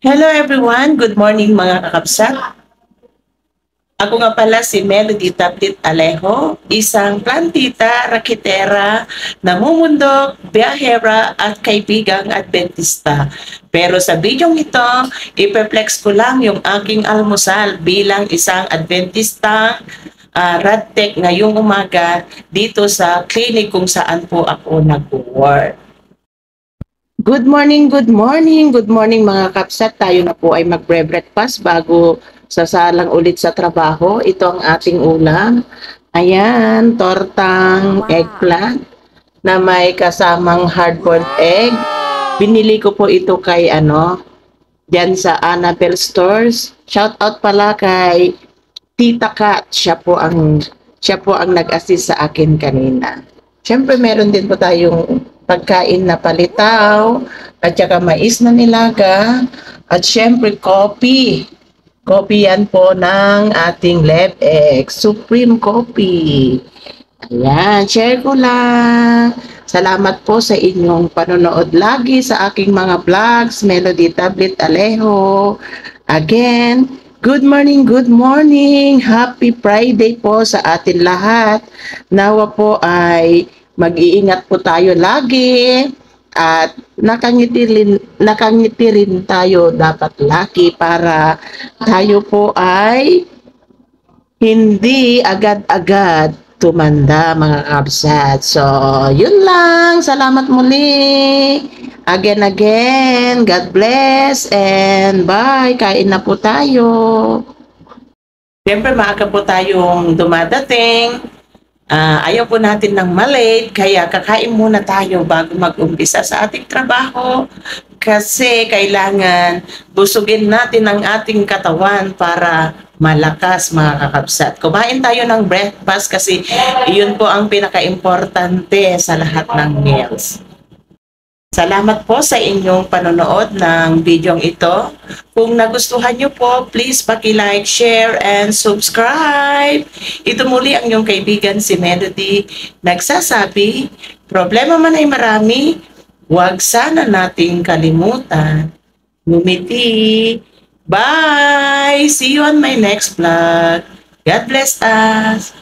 Hello everyone, good morning mga kakabsat. Ako nga pala si Melody Taplit Alejo, isang plantita, rakitera, namumundok, biyahera at kaibigang Adventista. Pero sa bidyong ito, ipeplex ko lang yung aking almusal bilang isang Adventista radtech ngayong umaga dito sa clinic kung saan po ako nag-work. Good morning mga kapsat. Tayo na po ay magbre-breakfast bago sasalang ulit sa trabaho. Ito ang ating ulam. Ayan, tortang eggplant na may kasamang hard-boiled egg. Binili ko po ito kay diyan sa Annabelle Stores. Shout out pala kay Tita Kat. Siya po ang nag-assist sa akin kanina. Siyempre meron din po tayong pagkain na palitaw, at saka mais na nilaga, at syempre coffee. Coffee yan po ng ating LevX, Supreme Coffee. Ayan, share ko lang. Salamat po sa inyong panonood lagi sa aking mga vlogs, Melody Tablet Alejo. Again, good morning. Happy Friday po sa atin lahat. Nawa po ay mag-iingat po tayo lagi at nakangiti rin tayo dapat lagi para tayo po ay hindi agad-agad tumanda mga kabsat. So, yun lang. Salamat muli. Again. God bless and bye. Kain na po tayo. Siyempre, maaga po tayong dumadating. Ayaw po natin ng malate, kaya kakain muna tayo bago mag-umpisa sa ating trabaho kasi kailangan busugin natin ang ating katawan para malakas mga kakabsat. Kumain tayo ng breakfast kasi iyon po ang pinaka-importante sa lahat ng meals. Salamat po sa inyong panonood ng bidyong ito. Kung nagustuhan nyo po, please paki-like, share, and subscribe. Ito muli ang inyong kaibigan si Melody. Nagsasabi, problema man ay marami, huwag sana nating kalimutan. Ngumiti. Bye! See you on my next vlog. God bless us!